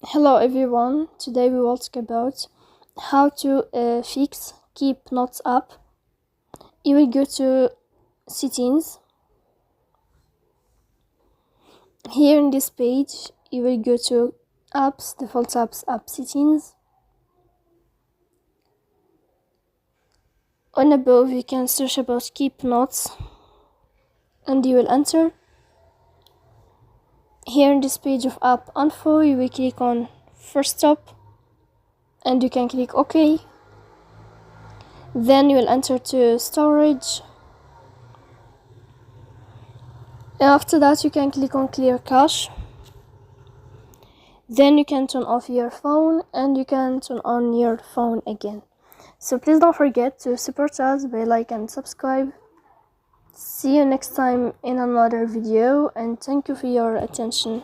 Hello everyone, today we will talk about how to fix keep notes app. You will go to settings. Here in this page you will go to apps, default apps, app settings. On above you can search about keep notes and you will enter. Here in this page of app info you will click on first stop and you can click OK. Then you will enter to storage. After that you can click on clear cache. Then you can turn off your phone and you can turn on your phone again. So please don't forget to support us by like and subscribe. See you next time in another video and thank you for your attention.